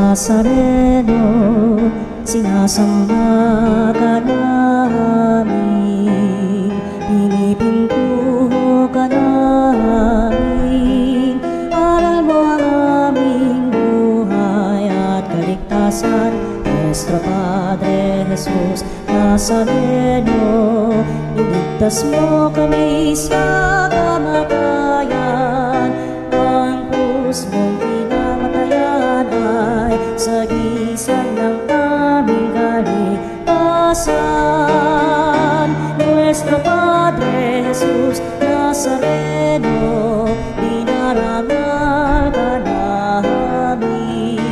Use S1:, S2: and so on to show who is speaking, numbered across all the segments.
S1: Nazareno, sinasamba ka namin, pinipintuho ka namin. Aral mo ang aming buhay at kaligtasan, Nuestro Padre Jesus Nazareno. Iligtas mo kami sa kamatayan, ang krus mong pinamatayan ay sagisag ng aming kaligtasan. Nuestro Padre Jesus Nazareno, dinarangal ka namin.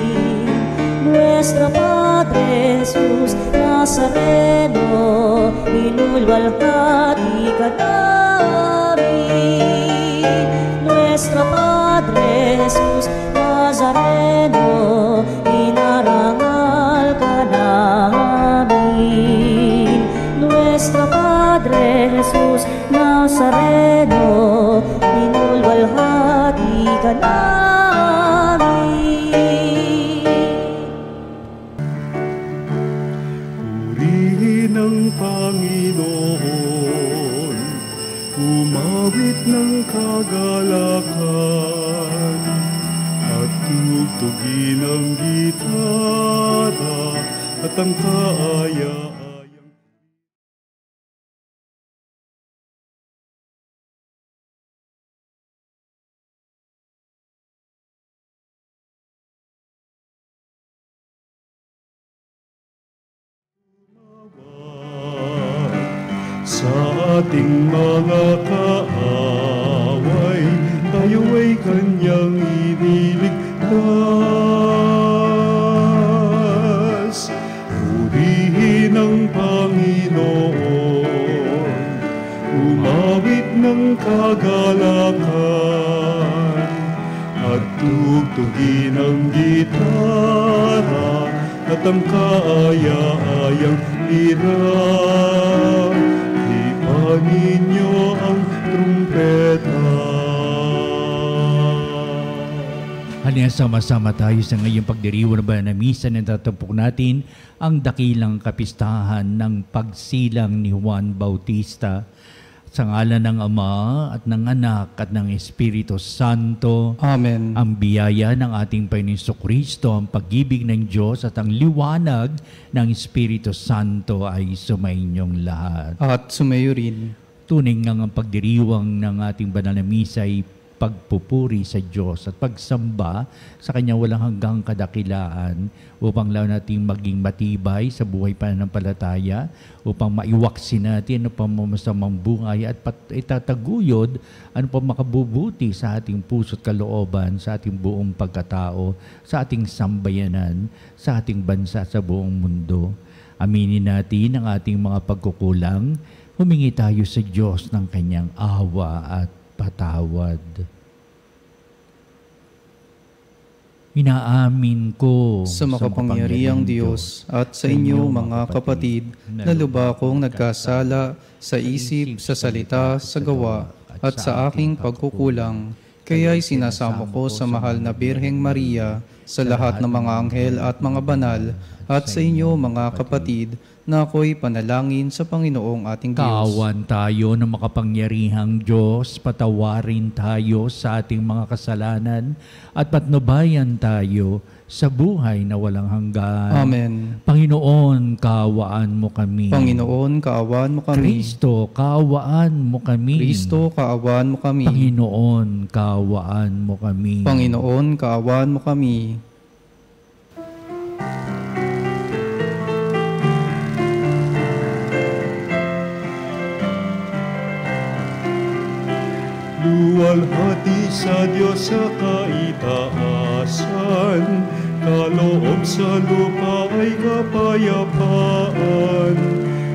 S1: Nuestro Padre Jesus Nazareno, inulwalhati ka namin. Nuestro Padre Jesus Nazareno, inarangal ka namin. Nuestro Padre Jesus Nazareno, inulwalhati ka namin.
S2: Purihin ang Panginoon, umawit ng kagalakan, at tugtugin ang gitara at ang kaaya-ayang. Sa ating mga kaaway, tayo ay kanyang iniligtas. Purihin ang Panginoon, umawit ng kagalakan, at tugtugin ang gitara at ang kaaya-ayang lira. Ninyo ang trumpeta. Halina, sama-sama tayo sa ngayong pagdiriwang ng banal na misa na tatapok natin ang dakilang kapistahan ng pagsilang ni Juan Bautista. Sa ngalan ng Ama at ng Anak at ng Espiritu Santo.
S3: Amen.
S2: Ang biyaya ng ating Panginoon Jesucristo, ang pag-ibig ng Diyos at ang liwanag ng Espiritu Santo ay sumainyong lahat.
S3: At sumayo rin.
S2: Tunay nga ang pagdiriwang ng ating banal na misa ay pagpupuri sa Diyos at pagsamba sa Kanya walang hanggang kadakilaan upang lalo nating maging matibay sa buhay pananampalataya, upang maiwaksi natin ano pa masamang buhay at itataguyod ano pa makabubuti sa ating puso't kalooban, sa ating buong pagkatao, sa ating sambayanan, sa ating bansa, sa buong mundo. Aminin natin ang ating mga pagkukulang, humingi tayo sa Diyos ng Kanyang awa at patawad. Inaamin ko
S3: sa makapangyarihang Diyos at sa inyo mga kapatid na lubha akong nagkasala sa isip, sa salita, sa gawa at sa aking pagkukulang. Kaya'y sinasamo ko sa mahal na Birheng Maria, sa lahat ng mga anghel at mga banal, at sa inyo mga kapatid, na ako'y panalangin sa Panginoong ating Diyos.
S2: Kaawan tayo ng makapangyarihang Diyos, patawarin tayo sa ating mga kasalanan, at patnubayan tayo sa buhay na walang hanggan.
S3: Amen.
S2: Panginoon, kaawaan mo kami.
S3: Panginoon, kaawaan mo kami.
S2: Kristo, kaawaan mo kami.
S3: Kristo, kaawaan mo kami.
S2: Panginoon, kaawaan mo kami.
S3: Panginoon, kaawaan mo kami. Luwalhati sa Diyos sa kaitaasan, kaloob sa lupa ay kapayapaan.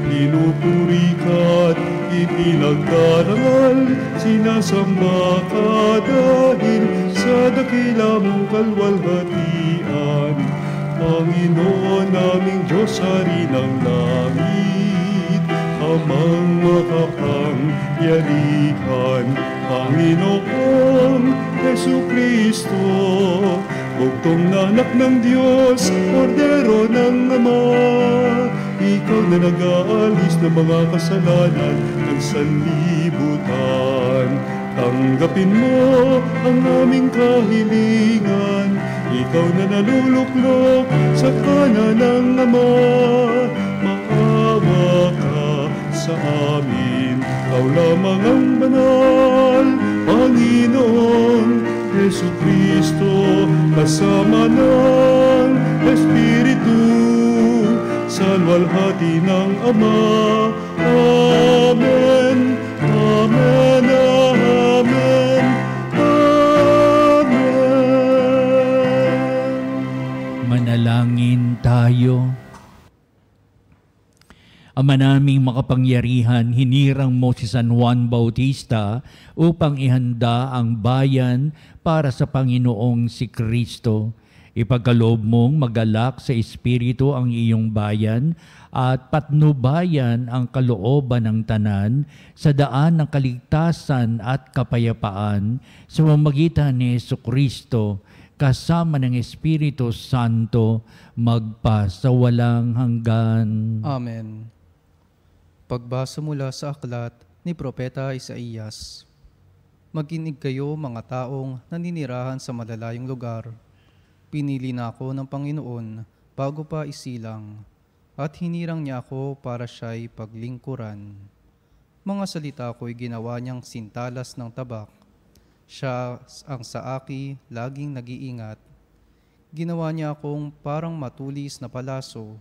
S3: Pinupuri ka at ipinagdarangal, sinasamba ka dahil sa dakila mong kalwalhatian. Panginoon naming Diyos, Hari ng langit, Amang makapangyarihan, Panginoong Jesucristo,
S4: bugtong na anak ng Diyos, kordero ng Ama. Ikaw na nag-aalis ng mga kasalanan ng sanlibutan. Tanggapin mo ang aming kahilingan, ikaw na naluluklok sa kanan ng Ama. Maawa ka sa amin, ikaw lamang ang banal, Panginoon Jesucristo, kasama ng Espiritu, sa luwalhati ng Ama. Amen, Amen, Amen, Amen.
S2: Manalangin tayo. Ama naming makapangyarihan, hinirang mo si San Juan Bautista upang ihanda ang bayan para sa Panginoong si Kristo. Ipagkaloob mong magalak sa Espiritu ang iyong bayan at patnubayan ang kalooban ng tanan sa daan ng kaligtasan at kapayapaan sa pamamagitan ni Jesucristo kasama ng Espiritu Santo magpa sa walang hanggan.
S3: Amen. Pagbasa mula sa aklat ni Propeta Isaías. Makinig kayo mga taong naninirahan sa malalayong lugar. Pinili na ako ng Panginoon bago pa isilang, at hinirang niya ako para siya'y paglingkuran. Mga salita ko'y ginawa niyang sintalas ng tabak. Siya ang sa aki laging nag-iingat. Ginawa niya akong parang matulis na palaso,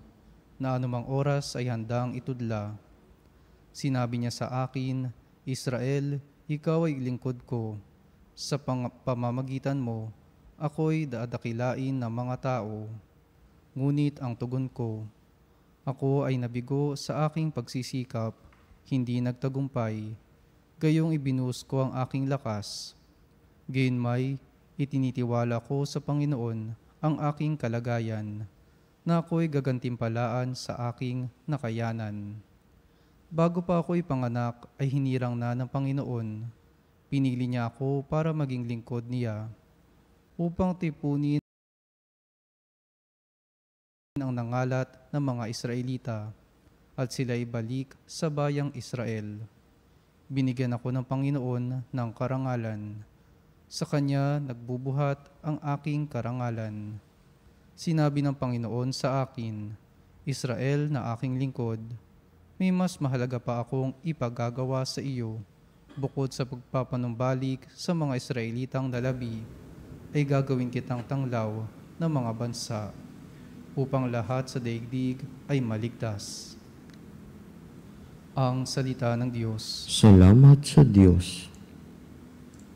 S3: na anumang oras ay handang itudla. Sinabi niya sa akin, Israel, ikaw ay lingkod ko. Sa pamamagitan mo, ako'y dadakilain ng mga tao. Ngunit ang tugon ko, ako ay nabigo sa aking pagsisikap, hindi nagtagumpay. Gayong ibinuhos ko ang aking lakas. Gayunmay, itinitiwala ko sa Panginoon ang aking kalagayan, na ako'y gagantimpalaan sa aking nakayanan. Bago pa ako'y panganak ay hinirang na ng Panginoon. Pinili niya ako para maging lingkod niya, upang tipunin ang nangalat ng mga Israelita at sila'y balik sa bayang Israel. Binigyan ako ng Panginoon ng karangalan. Sa Kanya nagbubuhat ang aking karangalan. Sinabi ng Panginoon sa akin, Israel na aking lingkod, may mas mahalaga pa akong ipagagawa sa iyo. Bukod sa pagpapanumbalik sa mga Israelitang lalabi, ay gagawin kitang tanglaw ng mga bansa, upang lahat sa daigdig ay maligtas. Ang salita ng Diyos.
S5: Salamat sa Diyos.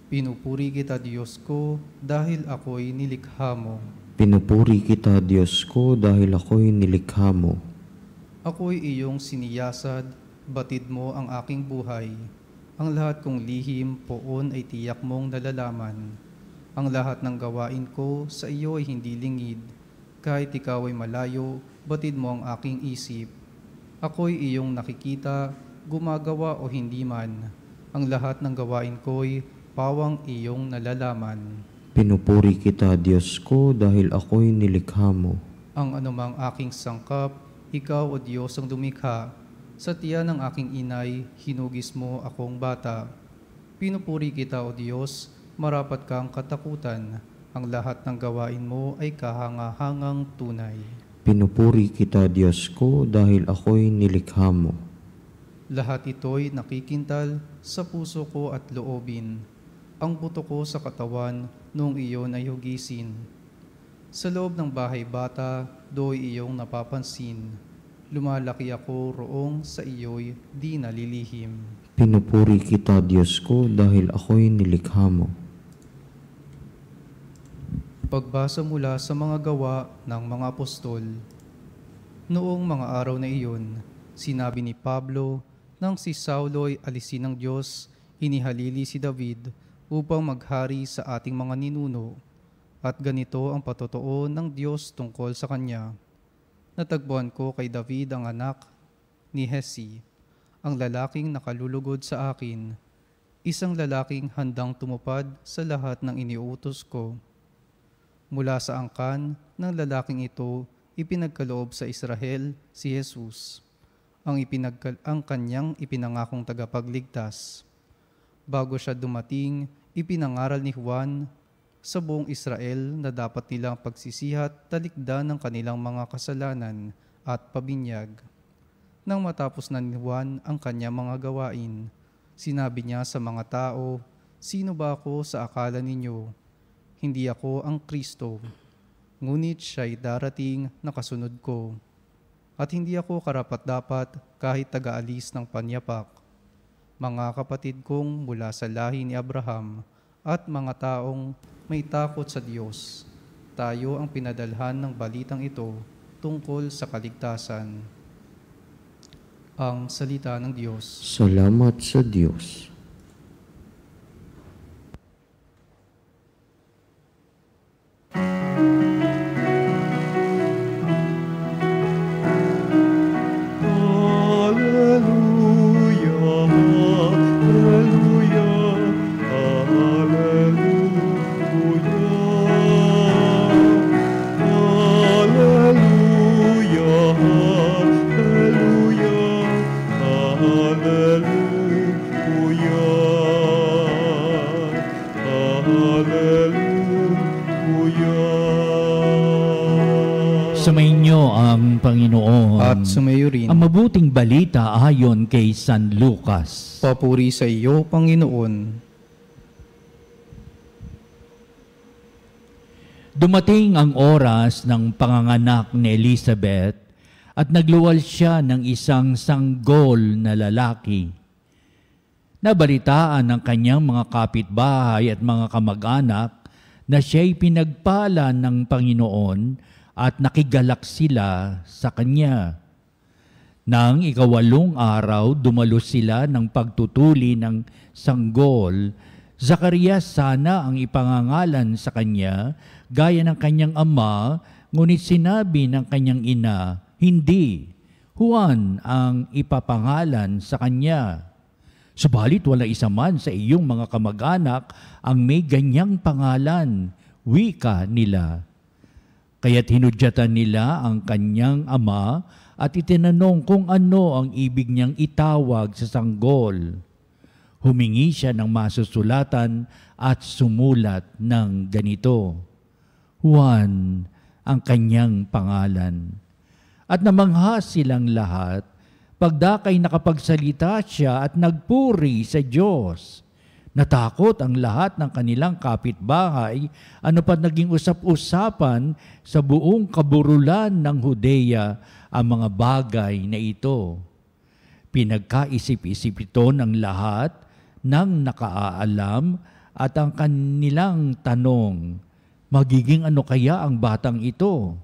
S3: Pinupuri kita, Diyos ko, dahil ako'y nilikha mo.
S5: Pinupuri kita, Diyos ko, dahil ako'y nilikha mo.
S3: Ako'y iyong siniyasad, batid mo ang aking buhay. Ang lahat kong lihim poon ay tiyak mong nalalaman. Ang lahat ng gawain ko sa iyo ay hindi lingid. Kahit ikaw ay malayo, batid mo ang aking isip. Ako'y iyong nakikita, gumagawa o hindi man. Ang lahat ng gawain ko'y pawang iyong nalalaman.
S5: Pinupuri kita, Diyos ko, dahil ako'y nilikha mo.
S3: Ang anumang aking sangkap, ikaw o Diyos ang dumikha. Sa tiyan ng aking inay, hinugis mo akong bata. Pinupuri kita o Diyos, marapat kang katakutan. Ang lahat ng gawain mo ay kahangahangang tunay.
S5: Pinupuri kita, Diyos ko, dahil ako'y nilikha mo.
S3: Lahat ito'y nakikintal sa puso ko at loobin. Ang buto ko sa katawan noong iyon ay hugisin. Sa loob ng bahay bata, do'y iyong napapansin. Lumalaki ako roong sa iyo'y di nalilihim.
S5: Pinupuri kita, Diyos ko, dahil ako'y nilikha mo.
S3: Pagbasa mula sa mga gawa ng mga apostol. Noong mga araw na iyon, sinabi ni Pablo, nang si Saulo'y alisin ng Diyos, inihalili si David upang maghari sa ating mga ninuno. At ganito ang patotoo ng Diyos tungkol sa kanya. Natagpuan ko kay David ang anak ni Hesi, ang lalaking nakalulugod sa akin, isang lalaking handang tumupad sa lahat ng iniutos ko. mula sa angkan ng lalaking ito, ipinagkaloob sa Israel si Jesus, ang kanyang ipinangakong tagapagligtas. Bago siya dumating, ipinangaral ni Juan sa buong Israel na dapat nilang pagsisihat, talikdan ng kanilang mga kasalanan at pabinyag. Nang matapos na ni Juan ang kanyang mga gawain, sinabi niya sa mga tao, "Sino ba ako sa akala ninyo? Hindi ako ang Kristo, ngunit siya'y darating na kasunod ko. At hindi ako karapat-dapat kahit taga-alis ng panyapak. Mga kapatid kong mula sa lahi ni Abraham at mga taong may takot sa Diyos, tayo ang pinadalhan ng balitang ito tungkol sa kaligtasan." Ang salita ng Diyos.
S5: Salamat sa Diyos.
S2: Sumainyo ang Panginoon.
S3: At sumayo rin.
S2: Ang mabuting balita ayon kay San Lucas.
S3: Papuri sa iyo, Panginoon.
S2: Dumating ang oras ng panganganak ni Elizabeth at nagluwal siya ng isang sanggol na lalaki. Nabalitaan ng kanyang mga kapitbahay at mga kamag-anak na siya'y pinagpala ng Panginoon at nakigalak sila sa kanya. Nang 8 araw, dumalo sila ng pagtutuli ng sanggol. Zacarias sana ang ipangangalan sa kanya, gaya ng kanyang ama, ngunit sinabi ng kanyang ina, hindi, Juan ang ipapangalan sa kanya. Subalit wala isa man sa iyong mga kamag-anak ang may ganyang pangalan, wika nila. Kaya't hinudyatan nila ang kanyang ama at itinanong kung ano ang ibig niyang itawag sa sanggol. Humingi siya ng masusulatan at sumulat ng ganito, Juan ang kanyang pangalan. At namangha silang lahat, pagdakay nakapagsalita siya at nagpuri sa Diyos. Natakot ang lahat ng kanilang kapitbahay, ano pa naging usap-usapan sa buong kaburulan ng Judea ang mga bagay na ito. Pinagkaisip-isip ito ng lahat ng nakaalam at ang kanilang tanong, magiging ano kaya ang batang ito?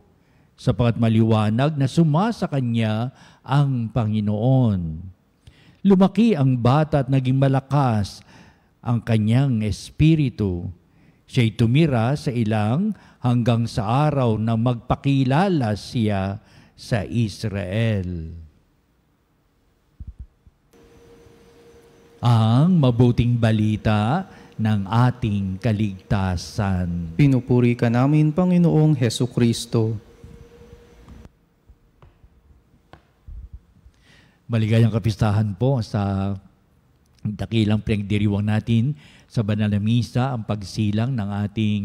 S2: Sapagat maliwanag na sumasa kanya ang Panginoon. Lumaki ang bata at naging malakas ang kanyang espiritu. Siya'y tumira sa ilang hanggang sa araw na magpakilala siya sa Israel. Ang mabuting balita ng ating kaligtasan.
S3: Pinupuri ka namin, Panginoong Hesukristo.
S2: Maligayang kapistahan po sa dakilang pinagdiriwang natin sa banal na misa, ang pagsilang ng ating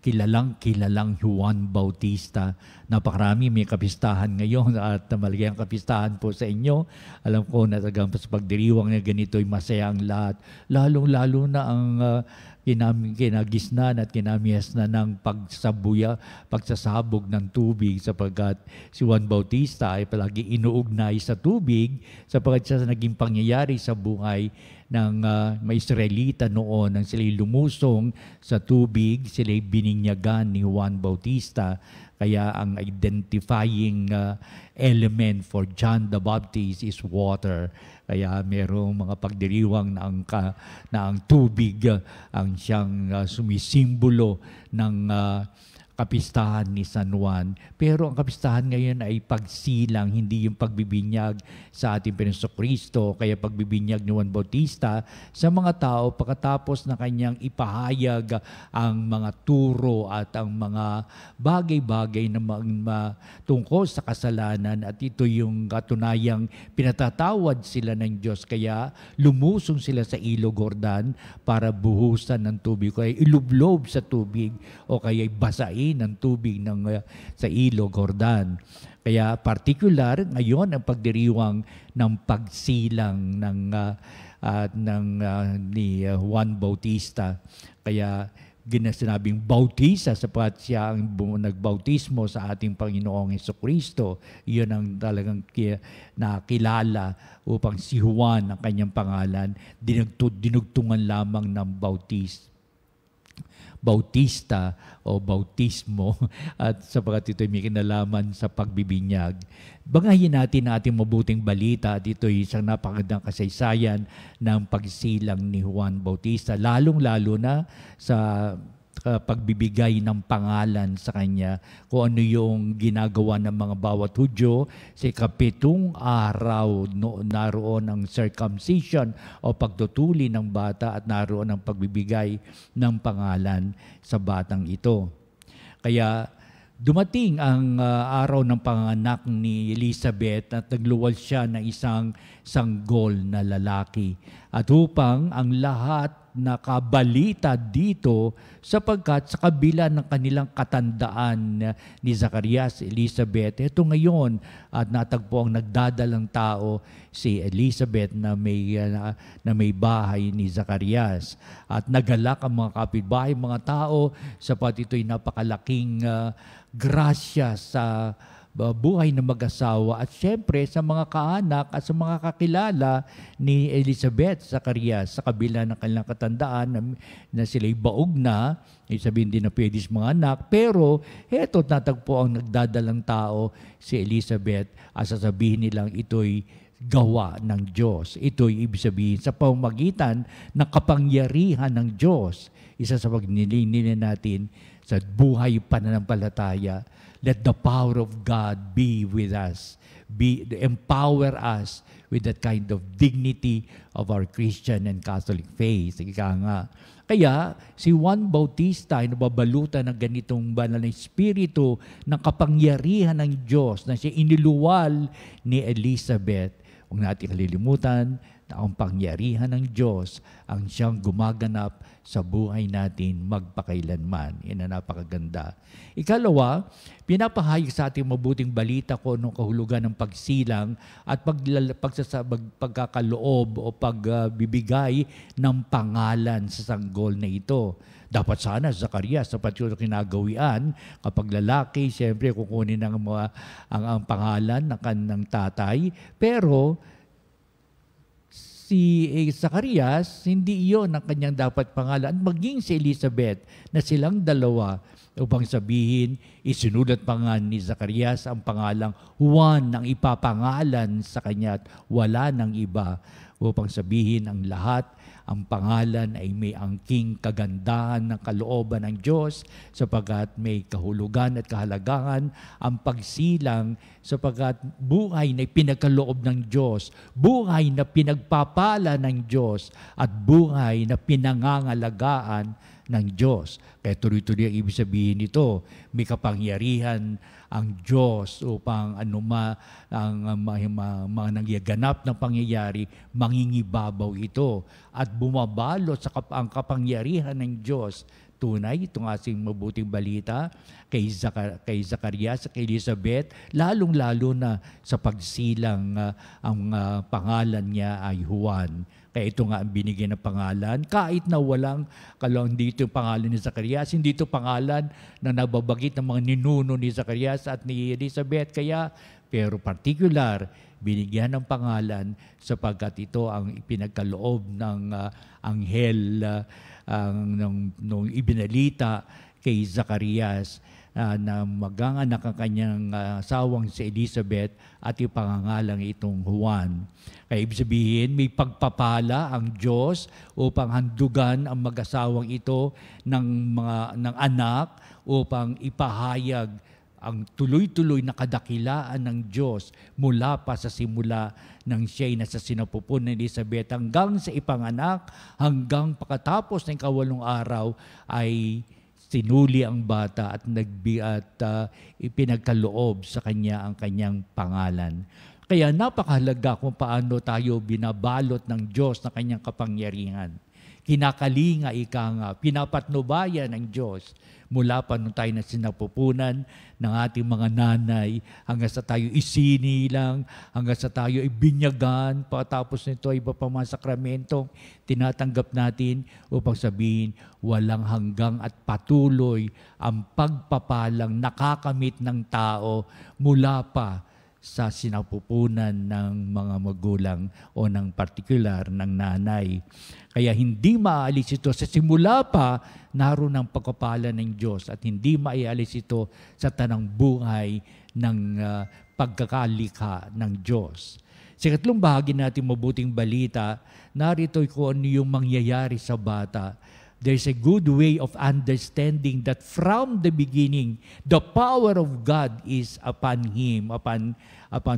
S2: kilalang Juan Bautista. Napakarami may kapistahan ngayon at maligayang kapistahan po sa inyo. Alam ko na sa pagdiriwang na ganito ay masaya ang lahat. Lalong-lalo na ang kinagisnan at kinamiyas na ng pagsasabog ng tubig sapagkat si Juan Bautista ay palagi inuugnay sa tubig sapagkat siya naging pangyayari sa buhay ng mga Israelita noon nang sila'y lumusong sa tubig, sila'y bininyagan ni Juan Bautista. Kaya ang identifying element for John the Baptist is water. Kaya mayroong mga pagdiriwang na ang tubig ang siyang sumisimbolo ng kapistahan ni San Juan. Pero ang kapistahan ngayon ay pagsilang, hindi yung pagbibinyag sa ating Panginoong Kristo. Kaya pagbibinyag ni Juan Bautista sa mga tao pagkatapos na kanyang ipahayag ang mga turo at ang mga bagay-bagay na tungkol sa kasalanan, at ito yung katunayang pinatatawad sila ng Diyos. Kaya lumusong sila sa Ilog Jordan para buhusan ng tubig, kaya ilublob sa tubig o kaya basain ng tubig sa Ilog Jordan. Kaya particular ngayon ang pagdiriwang ng pagsilang ni Juan Bautista. Kaya sinabing bautisa sapagkat siya ang nagbautismo sa ating Panginoong Jesucristo. Iyon ang talagang nakilala upang si Juan ang kanyang pangalan, dinugtungan lamang ng Bautista o bautismo, at sapagkat ito ay may kinalaman sa pagbibinyag. Bangayin natin ang ating mabuting balita, at ito ay isang napakagandang kasaysayan ng pagsilang ni Juan Bautista, lalong-lalo na sa pagbibigay ng pangalan sa kanya, kung ano yung ginagawa ng mga bawat Hudyo sa 7 araw. Naroon ang circumcision o pagtutuli ng bata, at naroon ang pagbibigay ng pangalan sa batang ito. Kaya dumating ang araw ng panganak ni Elizabeth at nagluwal siya ng isang sanggol na lalaki. At upang ang lahat nakabalita dito, sapagkat sa kabila ng kanilang katandaan ni Zacarias, Elizabeth, ito ngayon at natagpo ang nagdadalang tao si Elizabeth na may bahay ni Zacarias. At nagalak ang mga kapitbahay, mga tao, sapagkat ito'y napakalaking grasya sa buhay ng mag-asawa, at syempre sa mga kaanak at sa mga kakilala ni Elizabeth, Zacarias, sa kabila ng kanilang katandaan na sila'y baog na, sabihin din na pwede sa mga anak, pero eto natagpo ang nagdadalang tao si Elizabeth, at sasabihin nilang ito'y gawa ng Diyos. Ito'y ibig sabihin sa pamamagitan ng kapangyarihan ng Diyos. Isa sa pagnilinin natin sa buhay pananampalataya, let the power of God be with us. Empower us with that kind of dignity of our Christian and Catholic faith. Kaya si Juan Bautista ay nababalutan ng ganitong banal na espiritu ng kapangyarihan ng Diyos na siya iniluwal ni Elizabeth. Huwag natin kalilimutan na ang pangyarihan ng Diyos ang siyang gumaganap sa buhay natin magpakailanman. Yan ang napakaganda. Ikalawa, pinapahayag sa ating mabuting balita ko nung kahulugan ng pagsilang at pagkakaloob o pagbibigay ng pangalan sa sanggol na ito. Dapat sana Zacarias, sapat yung kinagawian, kapag lalaki, siyempre kukunin ang pangalan ng kanang tatay, pero si Zacarias, hindi iyon ang kanyang dapat pangalan. Maging si Elizabeth na silang dalawa upang sabihin, isinulat pa nga ni Zacarias ang pangalang Juan ang ipapangalan sa kanya at wala ng iba, upang sabihin ang lahat, ang pangalan ay may angking kagandahan ng kalooban ng Diyos, sapagkat may kahulugan at kahalagahan ang pagsilang, sapagkat buhay na pinagkaloob ng Diyos, buhay na pinagpapala ng Diyos, at buhay na pinangangalagaan ng Diyos. Kaya tuloy-tuloy ang ibig sabihin nito, may kapangyarihan ang Diyos upang ang mga nangyaganap ng pangyayari, mangingibabaw ito at bumabalot sa ang kapangyarihan ng Diyos. Tunay, itong ating mabuting balita kay Zacarias at kay Elizabeth, lalong-lalo na sa pagsilang ang pangalan niya ay Juan. Kaya ito nga ang binigyan ng pangalan. Kahit na walang dito yung pangalan ni Zacarias, hindi ito pangalan na nababagit ng mga ninuno ni Zacarias at ni Elizabeth. Pero particular, binigyan ng pangalan sapagkat ito ang ipinagkaloob ng anghel nung ibinalita kay Zacarias na maganganak ang kanyang asawang si Elizabeth at ipangangalang itong Juan. Kaya ibig sabihin, may pagpapala ang Diyos upang handugan ang mag-asawang ito ng anak upang ipahayag ang tuloy-tuloy na kadakilaan ng Diyos mula pa sa simula ng siya'y nasa sinapupun ni Elizabeth hanggang sa ipanganak, hanggang pagkatapos ng 8 araw ay sinuli ang bata at ipinagkaloob sa kanya ang kanyang pangalan. Kaya napakahalaga kung paano tayo binabalot ng Diyos na kanyang kapangyarihan. Kinakalinga, pinapatnubayan ng Diyos mula pa nung tayo na sinapupunan ng ating mga nanay hanggang sa tayo isinilang, hanggang sa tayo ibinyagan, pagkatapos nito iba pa mga sakramentong tinatanggap natin upang sabihin walang hanggang at patuloy ang pagpapalang nakakamit ng tao mula pa sa sinapupunan ng mga magulang o ng partikular ng nanay. Kaya hindi maalis ito sa simula pa, naroon ang pagpapala ng Diyos at hindi maialis ito sa tanang buhay ng pagkakalikha ng Diyos. Sa ikatlong bahagi natin mabuting balita, narito kung ano yung mangyayari sa bata. There's a good way of understanding that from the beginning, the power of God is upon him, upon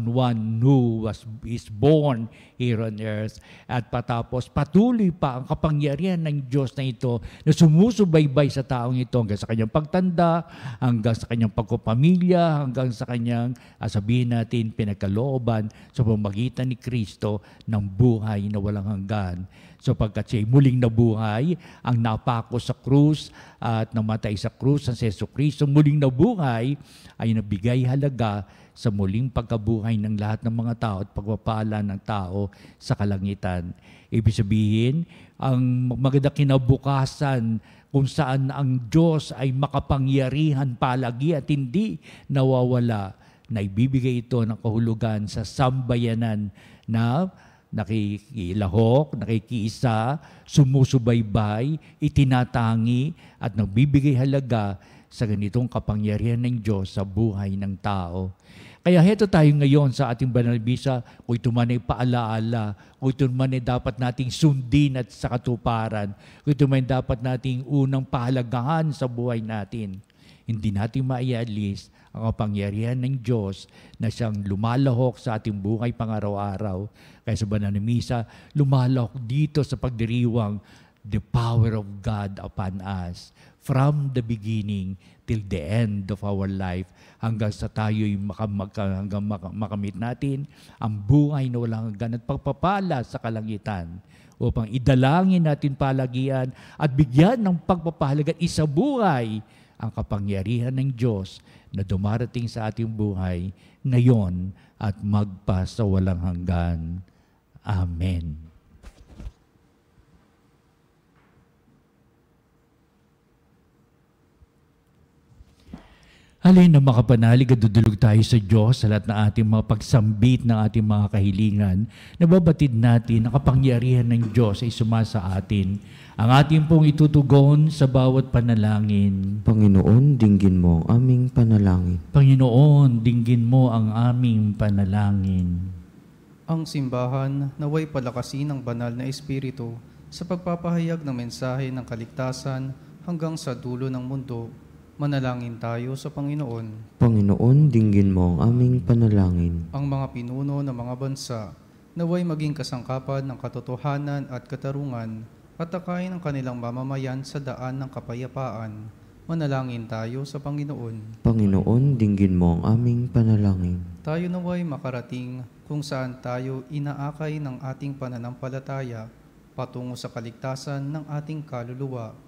S2: one who is born here on earth. At patapos, patuloy pa ang kapangyarihan ng Diyos na ito na sumusubaybay sa taong ito hanggang sa kanyang pagtanda, hanggang sa kanyang pagkupamilya, hanggang sa kanyang, sabihin natin, pinagkalooban sa pamamagitan ni Kristo ng buhay na walang hanggan. So pagkat siya'y muling nabuhay, ang napako sa krus at namatay sa krus ang Jesu Kristo, muling nabuhay ay nabigay halaga sa muling pagkabuhay ng lahat ng mga tao at pagpapala ng tao sa kalangitan. Ibig sabihin, ang maganda kinabukasan kung saan ang Diyos ay makapangyarihan palagi at hindi nawawala, na ibibigay ito ng kahulugan sa sambayanan na nakikilahok, nakikiisa, sumusubaybay, itinatangi at nagbibigay halaga sa ganitong kapangyarihan ng Diyos sa buhay ng tao. Kaya heto tayo ngayon sa ating banal na misa, kung ito man ay paalaala, kung ito man ay dapat nating sundin at sa katuparan, kung ito man ay dapat nating unang pahalagahan sa buhay natin. Hindi natin maialis ang kapangyarihan ng Diyos na siyang lumalahok sa ating buhay pang-araw-araw. Kaya sa banal na misa, lumalahok dito sa pagdiriwang the power of God upon us from the beginning till the end of our life, hanggang sa tayo'y makamit natin ang buhay na walang hanggan at pagpapala sa kalangitan, upang idalangin natin palagian at bigyan ng pagpapahalaga at isabuhay ang kapangyarihan ng Diyos na dumarating sa ating buhay ngayon at magpa sa walang hanggan. Amen. Halin na makapanalig at dudulog tayo sa Diyos sa lahat ng ating mga pagsambit ng ating mga kahilingan. Nababatid natin ang kapangyarihan ng Diyos ay sumasa atin. Ang ating pong itutugon sa bawat panalangin.
S5: Panginoon, dinggin mo ang aming panalangin.
S2: Panginoon, dinggin mo ang aming panalangin.
S3: Ang simbahan naway palakasin ng banal na Espiritu sa pagpapahayag ng mensahe ng kaligtasan hanggang sa dulo ng mundo. Manalangin tayo sa Panginoon.
S5: Panginoon, dinggin mo ang aming panalangin.
S3: Ang mga pinuno ng mga bansa naway maging kasangkapan ng katotohanan at katarungan at takayin ang kanilang mamamayan sa daan ng kapayapaan. Manalangin tayo sa Panginoon.
S5: Panginoon, dinggin mo ang aming panalangin.
S3: Tayo naway makarating kung saan tayo inaakay ng ating pananampalataya patungo sa kaligtasan ng ating kaluluwa.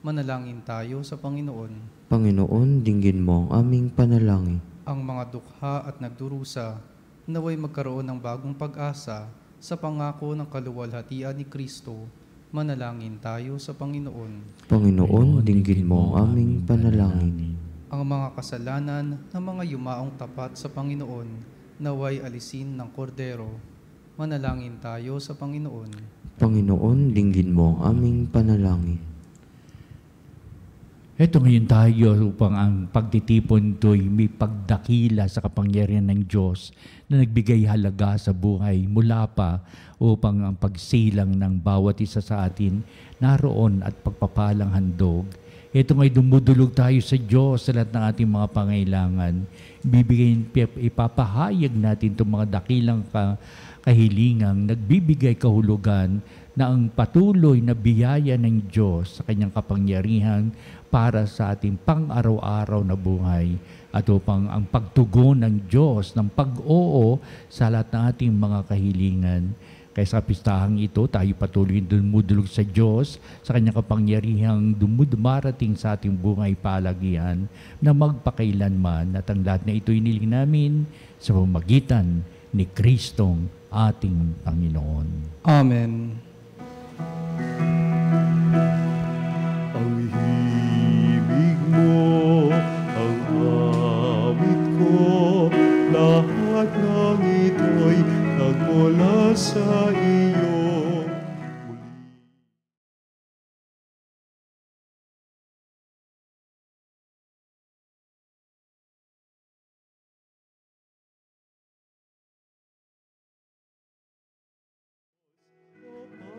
S3: Manalangin tayo sa Panginoon.
S5: Panginoon, dinggin mo ang aming panalangin.
S3: Ang mga dukha at nagdurusa naway magkaroon ng bagong pag-asa sa pangako ng kaluwalhatian ni Kristo. Manalangin tayo sa Panginoon.
S5: Panginoon, dinggin mo ang aming panalangin.
S3: Ang mga kasalanan ng mga yumaong tapat sa Panginoon naway alisin ng kordero. Manalangin tayo sa Panginoon.
S5: Panginoon, dinggin mo ang aming panalangin.
S2: Ito ngayon tayo upang ang pagtitipon to'y may pagdakila sa kapangyarihan ng Diyos na nagbigay halaga sa buhay mula pa upang ang pagsilang ng bawat isa sa atin naroon at pagpapalang handog. Ito nga'y dumudulog tayo sa Diyos sa lahat ng ating mga pangailangan. Ipapahayag natin itong mga dakilang kahilingang nagbibigay kahulugan na ang patuloy na biyaya ng Diyos sa kanyang kapangyarihan para sa ating pang-araw-araw na buhay at upang ang pagtugon ng Diyos ng pag-oo sa lahat ng ating mga kahilingan. Kaya sa pistahang ito, tayo patuloy dumudulog sa Diyos sa kanyang kapangyarihang dumarating sa ating buhay palagian na magpakailanman at ang lahat na ito'y niling namin sa pamamagitan ni Kristong ating Panginoon.
S3: Amen.
S4: Ang himig mo, ang awit ko, lahat ng ito'y nagmula sa iyo.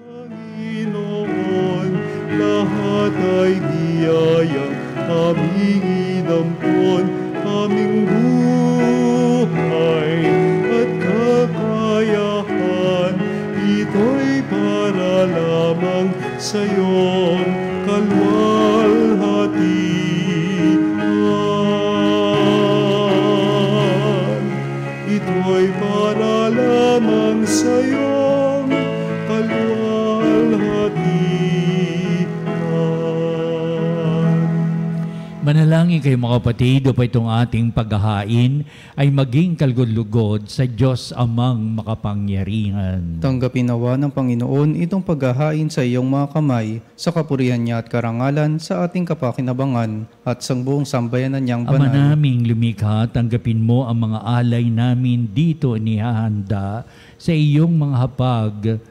S4: Panginoon, lahat ay biyayang aming inampon, aming buhay at kakayahan. Ito'y para lamang sa iyong kalwalhatian. Ito'y para lamang sa iyong kalwalhatian.
S2: Manalangin kayo mga kapatid upang itong ating paghahain ay maging kalugod-lugod sa Diyos amang makapangyarihan.
S3: Tanggapin nawa ng Panginoon itong paghahain sa iyong mga kamay, sa kapurihan niya at karangalan sa ating kapakinabangan at sa buong sambayanan niyang
S2: Ama
S3: banal.
S2: naming lumikha, tanggapin mo ang mga alay namin dito inihahanda sa iyong mga hapag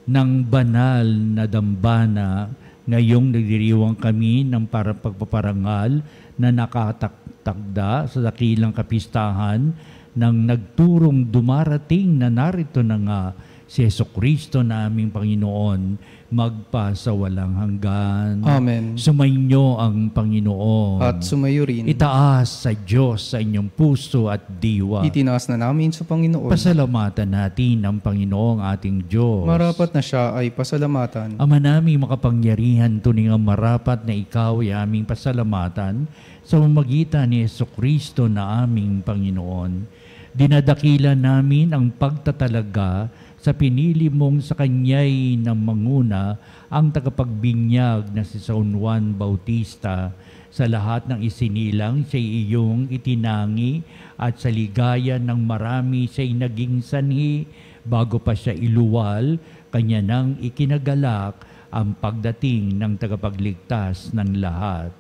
S2: ng banal na dambana. Ngayong nagdiriwang kami ng para pagpaparangal na nakatakda sa dakilang kapistahan ng nagturong dumarating na narito na nga si Jesucristo na aming Panginoon, magpa sa walang hanggan.
S3: Amen.
S2: Sumainyo ang Panginoon.
S3: At sumayo rin.
S2: Itaas sa Diyos sa inyong puso at diwa.
S3: Itinaas na namin sa Panginoon.
S2: Pasalamatan natin ang Panginoong ating Diyos.
S3: Marapat na siya ay pasalamatan.
S2: Ama naming makapangyarihan, tuning ang marapat na ikaw ay aming pasalamatan sa pamamagitan ni Jesucristo na aming Panginoon. Dinadakila namin ang pagtatalaga sa pinili mong sa kanya'y nang manguna ang tagapagbinyag na si San Juan Bautista. Sa lahat ng isinilang siya iyong itinangi at sa ligaya ng marami siya'y naging sanhi. Bago pa siya iluwal, kanya nang ikinagalak ang pagdating ng tagapagligtas ng lahat.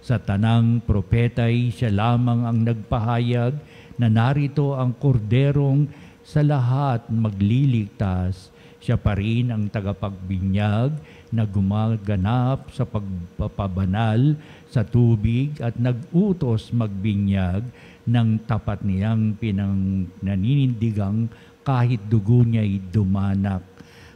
S2: Sa tanang propeta'y siya lamang ang nagpahayag na narito ang korderong sa lahat magliligtas. Siya pa rin ang tagapagbinyag na gumaganap sa pagpapabanal sa tubig at nag-utos magbinyag ng tapat niyang pinananinindigang kahit dugo niya'y dumanak.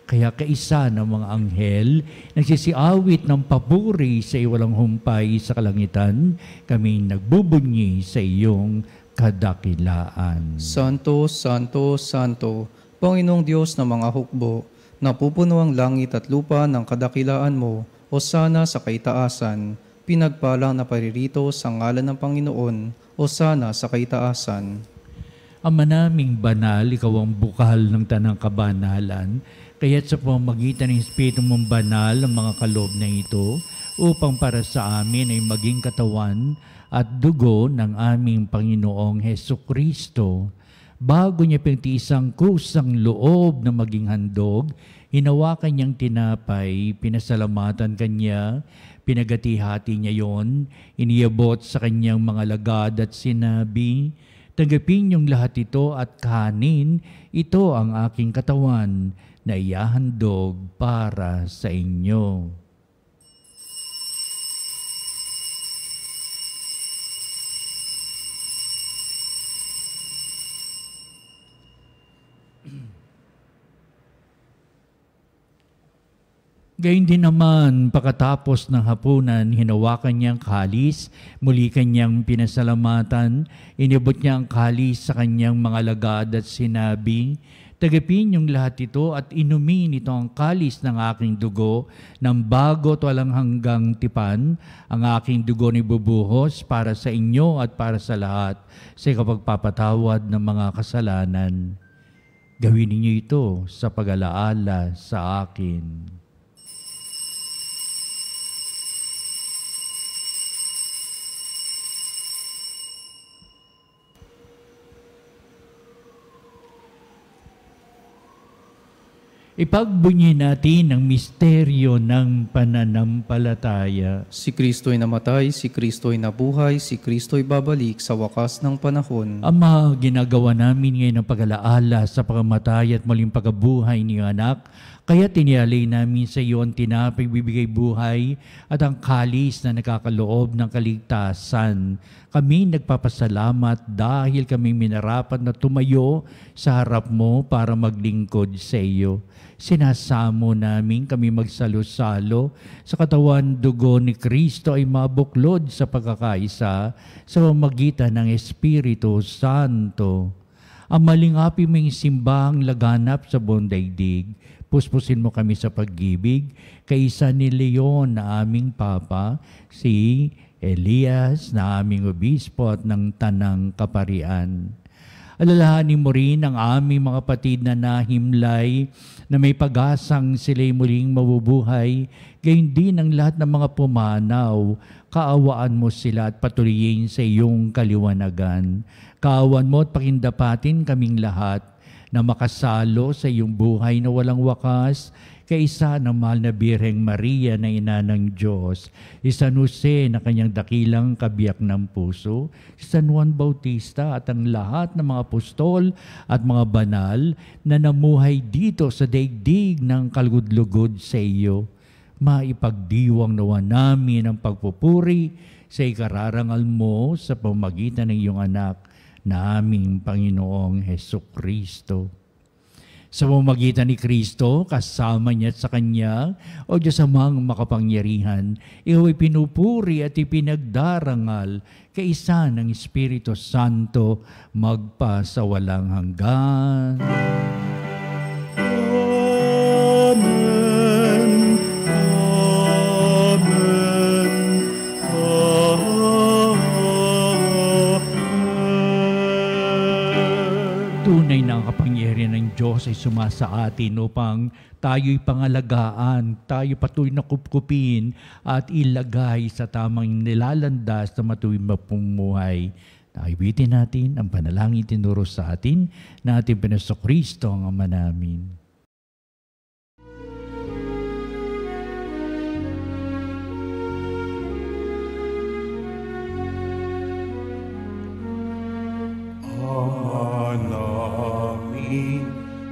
S2: Kaya kaisa ng mga anghel, nagsisiawit ng papuri sa iwalang humpay sa kalangitan, kami nagbubunyi sa iyong kadakilaan.
S3: Santo, Santo, Santo, Panginoong Diyos ng mga hukbo, napupuno ang langit at lupa ng kadakilaan mo, Hosana sa kaitaasan, pinagpalang na paririto sa ngalan ng Panginoon, Hosana sa kaitaasan.
S2: Ama naming banal, ikaw ang bukal ng tanang kabanalan, kaya't sa pamamagitan ng Espiritu mong banal ang mga kaloob na ito, upang para sa amin ay maging katawan at dugo ng aming Panginoong Hesukristo. Bago niya pinagtiisang kusang loob na maging handog, hinawakan niyang tinapay, pinasalamatan kanya, pinagati-hati niya yon, iniabot sa kanyang mga lagad at sinabi, "Tanggapin niyong lahat ito at kanin, ito ang aking katawan na iyahandog para sa inyo." Gayun din naman, pagkatapos ng hapunan, hinawakan niya ang kalis, muli kanyang pinasalamatan, inibot niya ang kalis sa kanyang mga lagad at sinabi, "Tagapin niyong lahat ito at inumin ito ang kalis ng aking dugo, ng bago at walang hanggang tipan, ang aking dugo ni bubuhos para sa inyo at para sa lahat, sa kapagpapatawad ng mga kasalanan. Gawin ninyo ito sa pag-alaala sa akin." Ipagbunyi natin ang misteryo ng pananampalataya.
S3: Si Kristo'y namatay, si Kristo'y nabuhay, si Kristo'y babalik sa wakas ng panahon.
S2: Ama, ginagawa namin ngayon ang pag-alaala sa pagkamatay at muling pagkabuhay ni anak, kaya tinialay namin sa iyo ang tinapay bibigay buhay at ang kalis na nakakaloob ng kaligtasan. Kami nagpapasalamat dahil kami minarapat na tumayo sa harap mo para maglingkod sa iyo. Sinasamo namin kami magsalo-salo sa katawan dugo ni Kristo ay mabuklod sa pagkakaisa sa pamamagitan ng Espiritu Santo. Ang malingapi mong simbahang laganap sa buong daigdig, puspusin mo kami sa pag-ibig, kaisa ni Leon na aming Papa, si Elias na aming obispo at ng Tanang Kaparian. Alalahanin mo rin ang aming mga kapatid na nahimlay na may pag-asang sila'y muling mabubuhay, gayon din ang lahat ng mga pumanaw. Kaawaan mo sila at patuloyin sa iyong kaliwanagan. Kaawan mo at pakindapatin kaming lahat na makasalo sa iyong buhay na walang wakas, kaisa ng mahal na Birheng Maria na ina ng Diyos, si San Jose na kanyang dakilang kabiyak ng puso, si San Juan Bautista at ang lahat ng mga apostol at mga banal na namuhay dito sa daigdig ng kalugod-lugod sa iyo. Maipagdiwang nawa namin ang pagpupuri sa ikararangal mo sa pamamagitan ng iyong anak na aming Panginoong Hesukristo. Sa pamamagitan ni Kristo, kasama niya at sa Kanya, o Diyos Amang makapangyarihan, ikaw ay pinupuri at ipinagdarangal kaisa ng Espiritu Santo magpa sa walang hanggan.
S4: Amen.
S2: Tunay na ang kapangyarihan ng Diyos ay sumasa atin upang tayo'y pangalagaan, tayo patuloy na kupkupin at ilagay sa tamang nilalandas na matuwid mapumuhay. Naibitin natin ang panalangin tinuro sa atin na ating Panginoon ang Ama namin.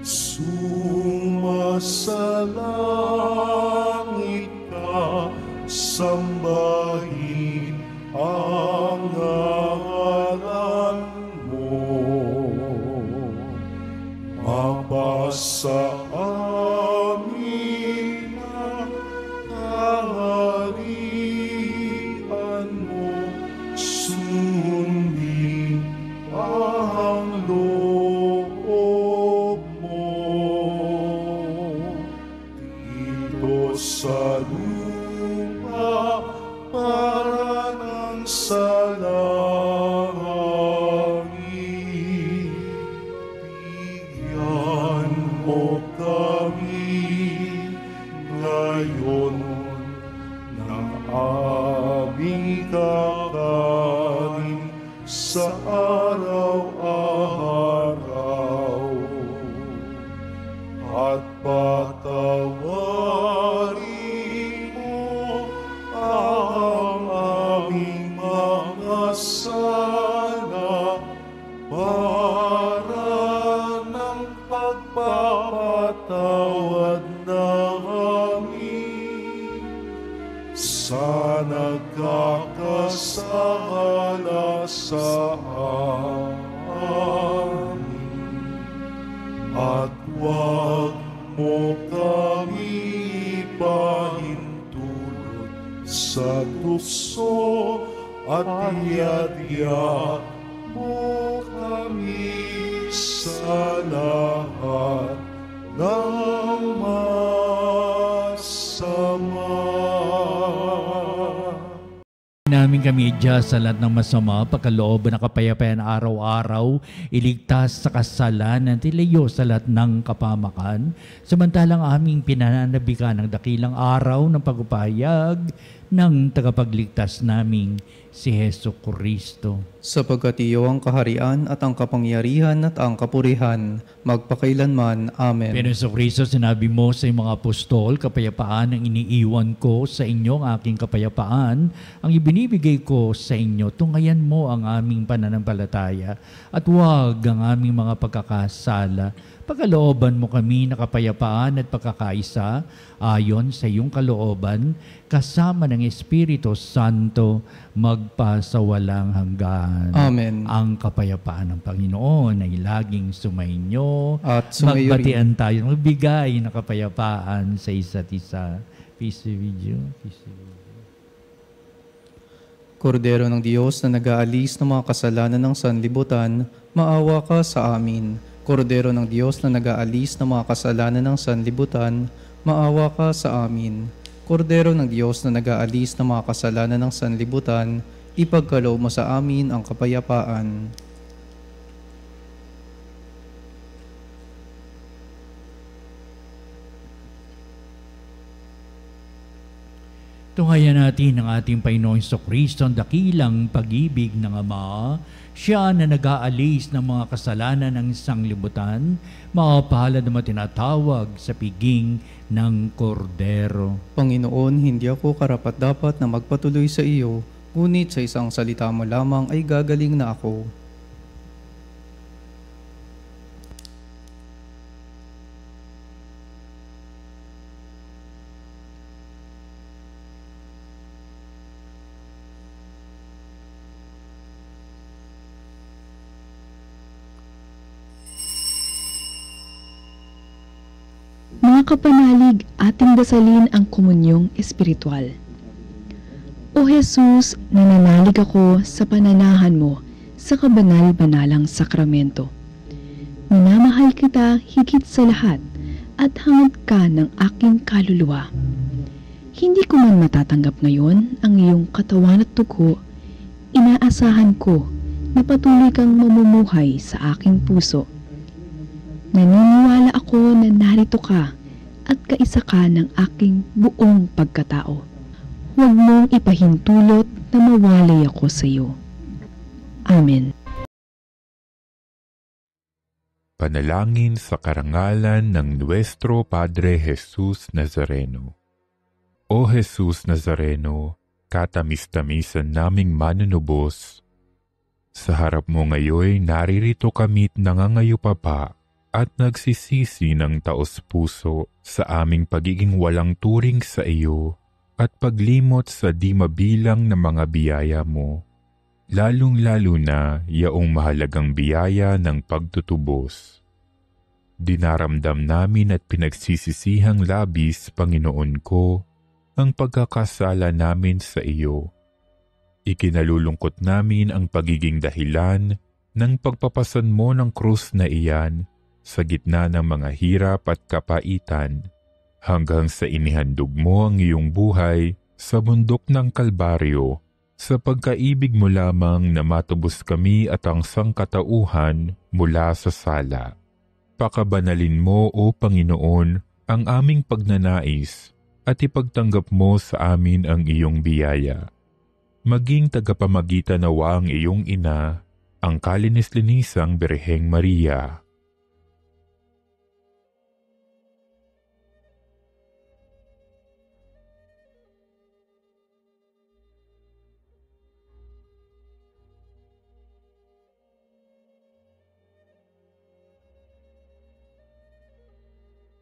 S4: Sumasalangit ka, sambahin ang ngalan mo. Mapasa amin ang kaharian mo, sundin ang loob mo. Dito sa lupa para ng sa langit, bigyan mo kami ngayon ng aming kakanin sa araw-araw, at patawarin mo ang aming mga sala para ng pagpapatawad namin sa nagkakasala sa amin, at puso at iadya mo kami sa lahat ng masama.
S2: Namin kami dyan sa lahat ng masama, pagkaloob na kapayapaan araw-araw, iligtas sa kasalanan, tilayo sa lahat ng kapamakan, samantalang aming pinananabikan ng dakilang araw ng pagpapahayag ng tagapagligtas naming si Hesu Kristo.
S3: Sapagkat iyo ang kaharian at ang kapangyarihan at ang kapurihan, magpakailanman. Amen.
S2: Pero Hesu Kristo, sinabi mo sa iyong mga apostol, kapayapaan ang iniiwan ko sa inyo, ang aking kapayapaan, ang ibinibigay ko sa inyo. Tungayan mo ang aming pananampalataya at huwag ang aming mga pagkakasala. Pagkalooban mo kami na kapayapaan at pagkakaisa ayon sa iyong kalooban, kasama ng Espiritu Santo, magpasawalang hanggan.
S3: Amen.
S2: Ang kapayapaan ng Panginoon ay laging sumainyo.
S3: At sumayo rin.
S2: Magbatian tayo, magbigay ng kapayapaan sa isa't isa. Peace be with you. Peace be with you.
S3: Kordero ng Diyos na nag-aalis ng mga kasalanan ng sanlibutan, maawa ka sa amin. Kordero ng Diyos na nag-aalis ng mga kasalanan ng sanlibutan, maawa ka sa amin. Kordero ng Diyos na nag-aalis ng mga kasalanan ng sanlibutan, ipagkaloob mo sa amin ang kapayapaan.
S2: Tungayan natin ang ating Panginoong Jesucristo, ang dakilang pag-ibig ng Ama. Siya na nag-aalis ng mga kasalanan ng sanglibutan, mapalad na tinatawag sa piging ng Kordero.
S3: Panginoon, hindi ako karapat-dapat na magpatuloy sa iyo, ngunit sa isang salita mo lamang ay gagaling na ako.
S6: Mga kapanalig, ating dasalin ang komunyong espiritual. O Jesus, nananalig ako sa pananahan mo sa kabanal-banalang sakramento. Minamahal kita higit sa lahat at hangad ka ng aking kaluluwa. Hindi ko man matatanggap ngayon ang iyong katawan at dugo, inaasahan ko na patuloy kang mamumuhay sa aking puso. Naniniwala ako na narito ka at kaisa ka ng aking buong pagkatao. Huwag mong ipahintulot na mawalay ako sa iyo. Amen.
S7: Panalangin sa karangalan ng Nuestro Padre Jesus Nazareno. O Jesus Nazareno, katamis-tamisan naming manunubos, sa harap mo ngayon naririto kami't nangangayupapa at nagsisisi ng taos-puso sa aming pagiging walang turing sa iyo at paglimot sa di mabilang na mga biyaya mo, lalong-lalo na yaong mahalagang biyaya ng pagtutubos. Dinaramdam namin at pinagsisisihang labis, Panginoon ko, ang pagkakasala namin sa iyo. Ikinalulungkot namin ang pagiging dahilan ng pagpapasan mo ng krus na iyan sa gitna ng mga hirap at kapaitan, hanggang sa inihandog mo ang iyong buhay sa bundok ng Kalbaryo, sa pagkaibig mo lamang na matubos kami at ang sangkatauhan mula sa sala. Pakabanalin mo, O Panginoon, ang aming pagnanais at ipagtanggap mo sa amin ang iyong biyaya. Maging tagapamagitan nawa ang iyong ina, ang kalinis-linisang Birheng Maria.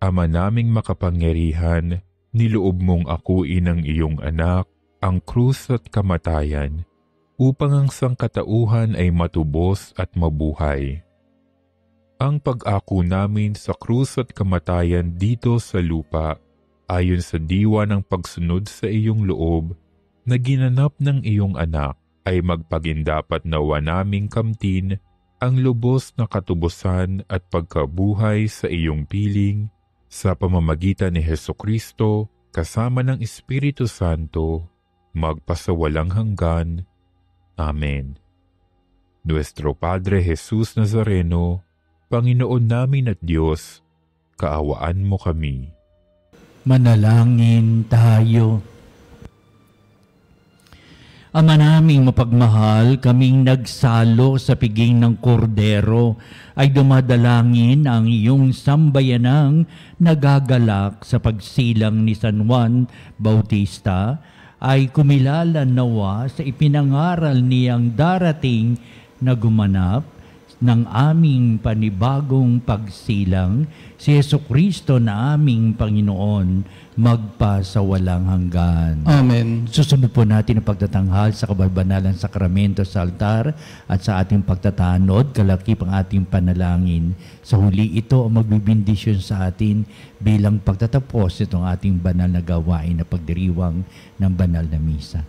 S7: Ama naming makapangyarihan, niloob mong akuin ang iyong anak, ang krus at kamatayan, upang ang sangkatauhan ay matubos at mabuhay. Ang pag-ako namin sa krus at kamatayan dito sa lupa, ayon sa diwa ng pagsunod sa iyong loob, na ginanap ng iyong anak ay magpagindapat nawa naming kamtin ang lubos na katubusan at pagkabuhay sa iyong piling sa pamamagitan ni Hesukristo kasama ng Espiritu Santo, magpasawalang hanggan. Amen. Nuestro Padre Jesus Nazareno, Panginoon namin at Diyos, kaawaan mo kami.
S2: Manalangin tayo. Ama naming mapagmahal, kaming nagsalo sa piging ng kordero ay dumadalangin ang iyong sambayanang nagagalak sa pagsilang ni San Juan Bautista ay kumilala nawa sa ipinangaral niyang darating na gumanap ng aming panibagong pagsilang, si Hesukristo na aming Panginoon, magpasawalang hanggan.
S3: Amen.
S2: Susunod po natin ang pagtatanghal sa kababanalang sakramento sa altar at sa ating pagtatanod, kalakip ang ating panalangin. Sa huli ito ang magbibindisyon sa atin bilang pagtatapos itong ating banal na gawain na pagdiriwang ng banal na misa.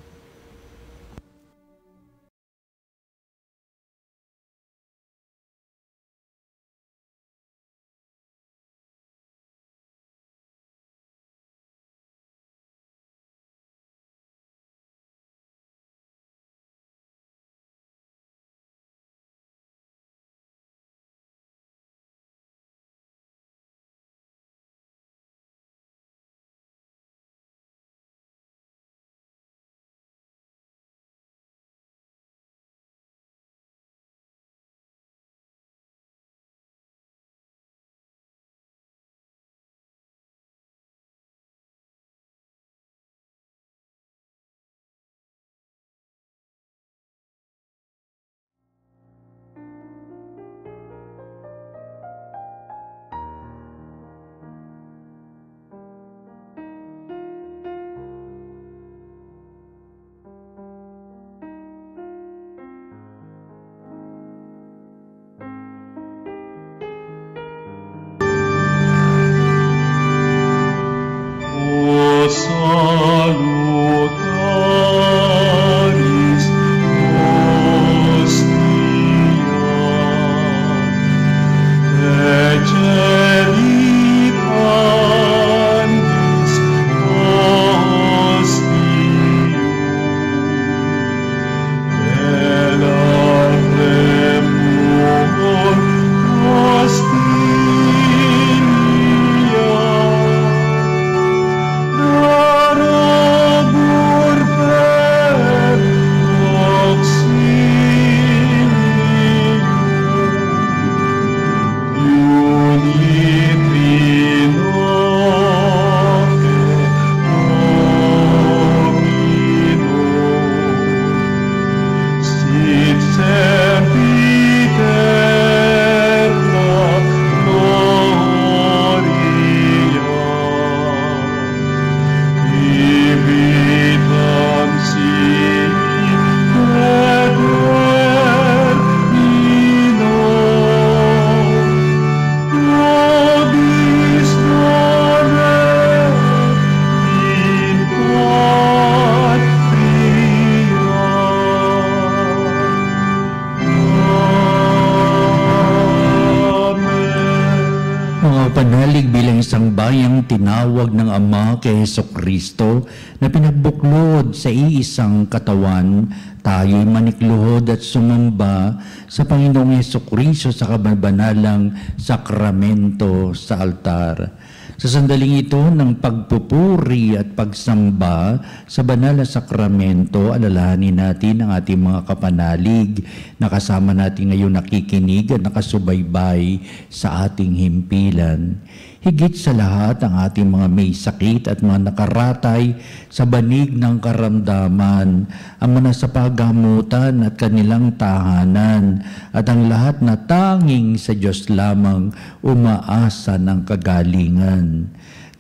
S2: Tinawag ng Ama kay Hesukristo na pinagbuklod sa iisang katawan, tayo'y manikluhod at sumamba sa Panginoong Hesukristo sa kabanalang sakramento sa altar. Sa sandaling ito ng pagpupuri at pagsamba sa banal na sakramento, alalahanin natin ang ating mga kapanalig na kasama natin ngayon nakikinig at nakasubaybay sa ating himpilan. Higit sa lahat ang ating mga may sakit at mga nakaratay sa banig ng karamdaman, ang mga sa paggamutan at kanilang tahanan, at ang lahat na tanging sa Diyos lamang umaasa ng kagalingan.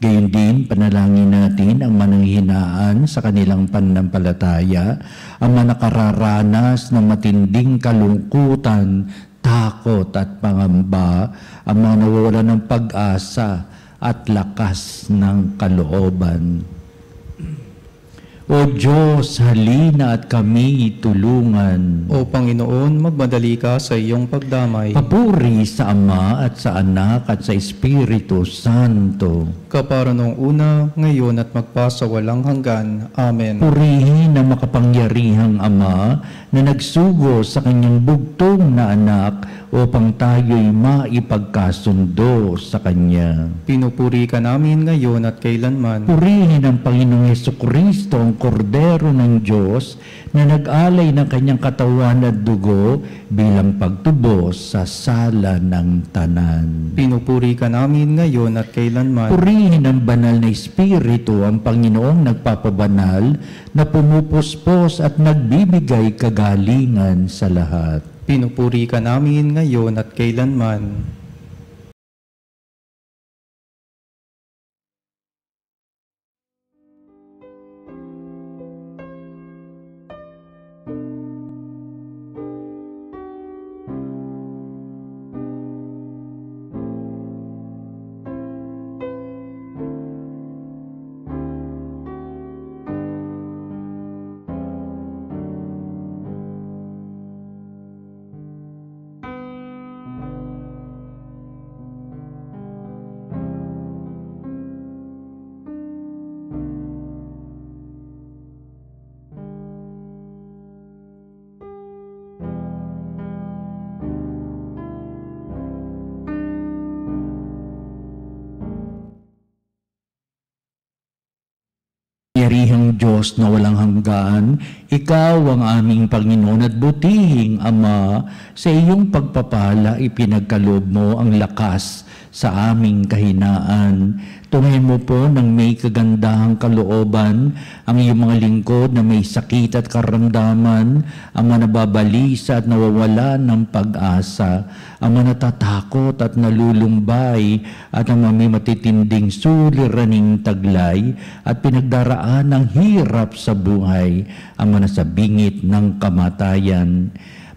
S2: Gayon din, panalangin natin ang mananghinaan sa kanilang pananampalataya, ang mga nakararanas ng matinding kalungkutan, takot at pangamba, ang mga nawawalan ng pag-asa at lakas ng kalooban. O Diyos, halina at kami tulungan.
S3: O Panginoon, magmadali ka sa iyong pagdamay.
S2: Papuri sa Ama at sa Anak at sa Espiritu Santo.
S3: Kapara noong una, ngayon at magpasawalang hanggan. Amen.
S2: Purihin ang makapangyarihang Ama na nagsugo sa kanyang bugtong na anak upang tayo'y maipagkasundo sa Kanya.
S3: Pinupuri ka namin ngayon at kailanman.
S2: Purihin ang Panginoong Hesukristo, ang Kordero ng Diyos, na nag-alay ng kanyang katawan at dugo bilang pagtubos sa sala ng tanan.
S3: Pinupuri ka namin ngayon at kailanman.
S2: Purihin ang banal na Espiritu, ang Panginoong nagpapabanal, na pumupuspos at nagbibigay kagalingan sa lahat.
S3: Pinupuri ka namin ngayon at kailanman.
S2: Makapangyarihang Diyos na walang hanggan, Ikaw ang aming Panginoon at butihing Ama, sa iyong pagpapala ipinagkaloob mo ang lakas sa aming kahinaan. Tunghayin mo po ng may kagandahang kalooban ang iyong mga lingkod na may sakit at karamdaman, ang mga nababalisa at nawawala ng pag-asa, ang mga natatakot at nalulumbay, at ang mga may matitinding suliraning taglay at pinagdaraan ng hirap sa buhay, ang mga nasa bingit ng kamatayan.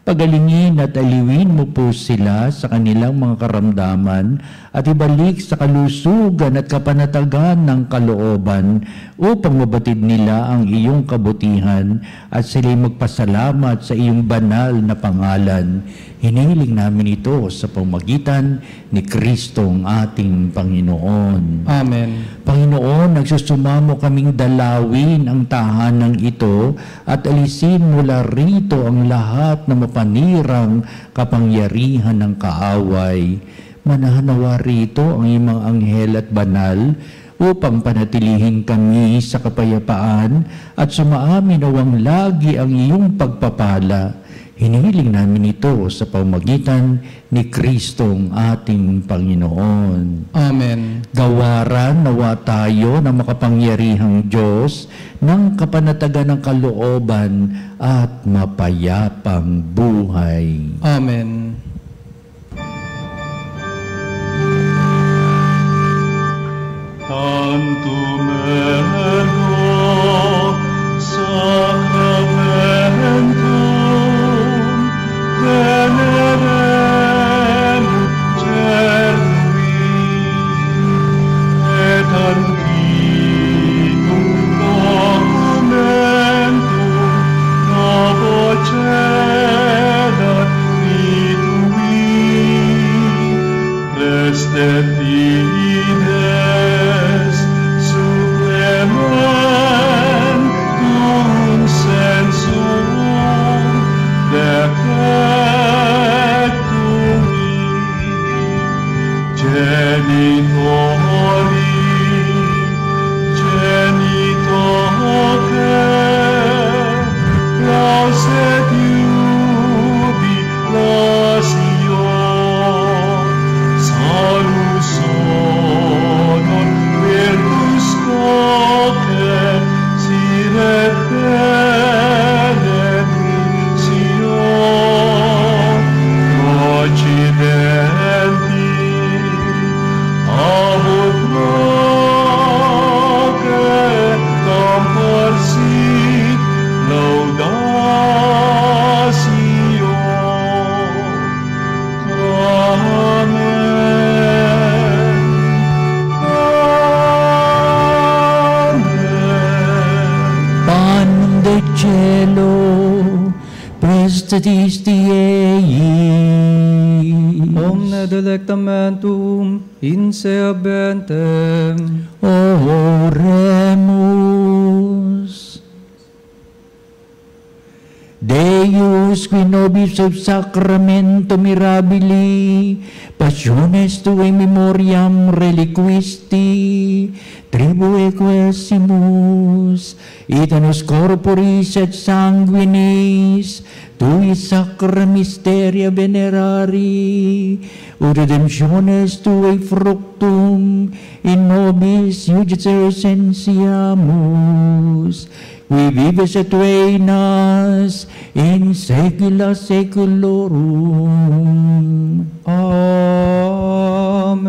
S2: Pagalingin at aliwin mo po sila sa kanilang mga karamdaman at ibalik sa kalusugan at kapanatagan ng kalooban upang mabatid nila ang iyong kabutihan at sila'y magpasalamat sa iyong banal na pangalan. Hinihiling namin ito sa pamamagitan ni Kristong ating Panginoon.
S3: Amen.
S2: Panginoon, nagsusumamo kaming dalawin ang tahanang ito at alisin mula rito ang lahat na mapanirang kapangyarihan ng kaaway. Manahanawa rito ang iyong mga anghel at banal upang panatilihin kami sa kapayapaan at sumaamin awang lagi ang iyong pagpapala. Hinihiling namin ito sa pamamagitan ni Kristong ating Panginoon.
S3: Amen.
S2: Gawaran nawa tayo ng makapangyarihang Diyos ng kapanatagan ng kalooban at mapayapang buhay.
S3: Amen.
S4: Tantumeno sacramentum venerem cerui et antiquum documentum novo cedat vitui restet fides supplementum sensum defectum genitori genitoque lauset jubilatio salus honor virtus coque siret benedictio occidenti amut noque comporsit laudare
S2: cielo, prestatis Diei.
S3: Omne delectamentum in se abentem.
S2: Oremus. Deus, qui nobis ob sacramento mirabili, passiones tuae memoriam reliquisti, tribue quesimus, ita nos corporis et sanguinis, tui sacra mysteria venerari, ut redemptiones tuae fructum in nobis iudice essentiamus, qui vives et reinas in saecula saeculorum.
S3: Amen.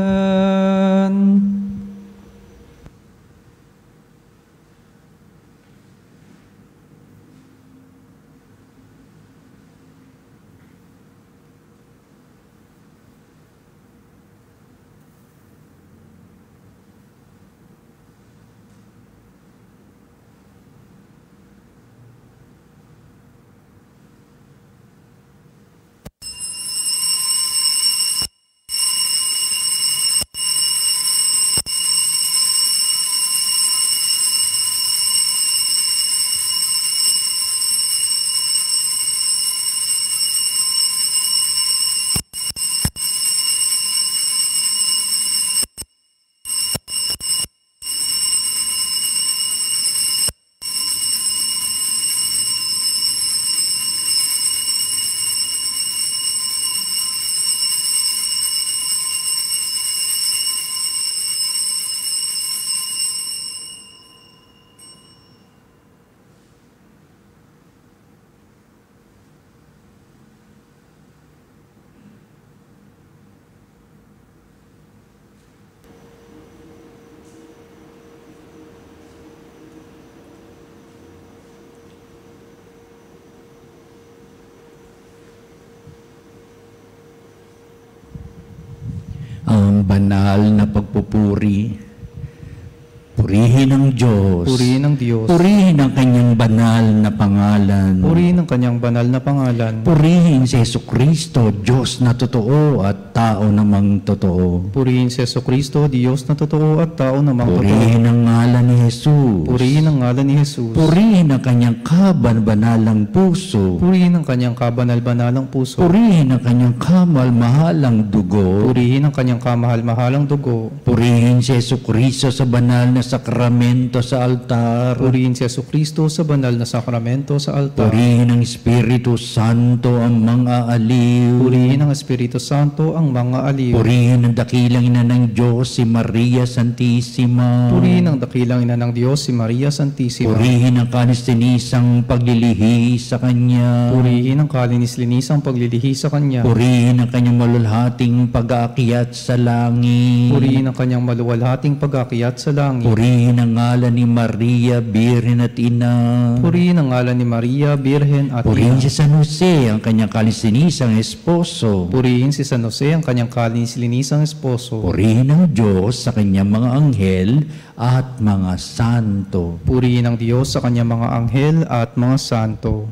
S2: Ang banal na pagpupuri, purihin ang Diyos.
S3: Purihin ang Diyos.
S2: Purihin ang kanyang banal na pangalan.
S3: Purihin ang kanyang banal na pangalan.
S2: Purihin si Jesucristo, Diyos na totoo at tao namang totoo.
S3: Purihin si Jesucristo, Diyos na totoo at tao namang totoo.
S2: Purihin ang ngalan ni Jesus.
S3: Purihin ang ngalan ni Jesus.
S2: Purihin ang kanyang kaban-banalang puso.
S3: Purihin ang kanyang kabanal-banalang puso.
S2: Purihin ang kanyang kamal-mahalang dugo.
S3: Purihin ang kanyang kamahal-mahalang dugo.
S2: Purihin si Jesucristo sa banal na sakramento sa altar.
S3: Purihin si Jesucristo sa banal na sakramento sa altar.
S2: Purihin ang Espiritu Santo ang mga aliw.
S3: Purihin ang Espiritu Santo ang mga aliw.
S2: Purihin ang dakilang ina ng Diyos, si Maria Santissima.
S3: Purihin ang dakilang ina ng Diyos, si Maria Santissima.
S2: Purihin ang kanis-tinisang paglilihi sa Kanya.
S3: Purihin ang kalinis-linisang paglilihi sa Kanya.
S2: Purihin ang kanyang malulhating pag-aakyat sa langit.
S3: Purihin ang kanyang maluwalhating pag-akyat sa langit.
S2: Purihin ang ngalan ni Maria, Birhen at Ina.
S3: Purihin ang ngalan ni Maria, Birhen at
S2: Purihin
S3: Ina.
S2: si San Jose, ang kanyang kalis-tinisang esposo.
S3: Purihin si San Jose, ang kanyang kalinis-linisang esposo.
S2: Purihin ang Diyos sa kanyang mga anghel at mga santo.
S3: Purihin ang Diyos sa kanyang mga anghel at mga santo.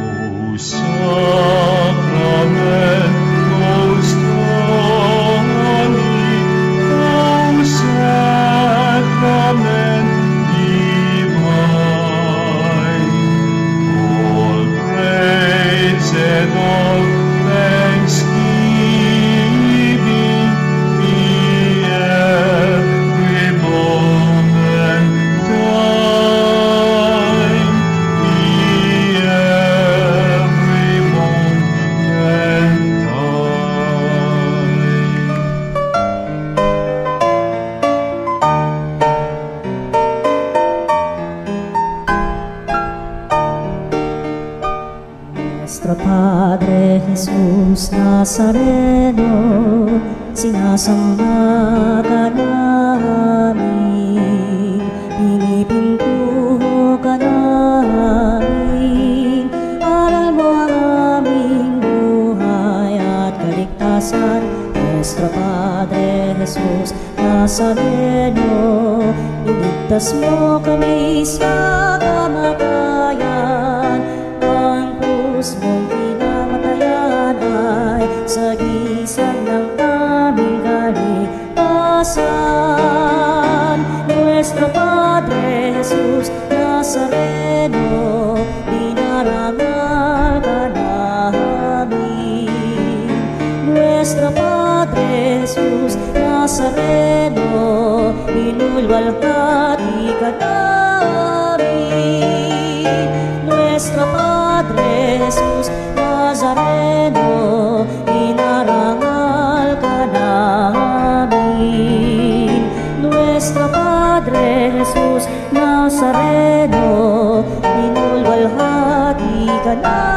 S4: O Sacramentus Domini, O Sacrament divine, all praise and all thanksgiving be every moment thine, be every moment thine.
S1: Nuestro Padre Jesús Nazareno, sinasamba ka namin, pinipintuho ka namin, aral mo ang aming buhay at kaligtasan, Nuestro Padre Jesus Nazareno, iligtas mo kami sa kamatayan. Ang krus mong pinamatayan ay sagisag ng aming kaligtasan. Nuestro Padre Jesus Nazareno, dinarangal ka namin. Nuestro Padre Jesus Nazareno, inulwalhati ka namin. Nuestro Padre Jesus Nazareno, inarangal ka namin. Nuestro Padre Jesus Nazareno, inulwalhati ka namin.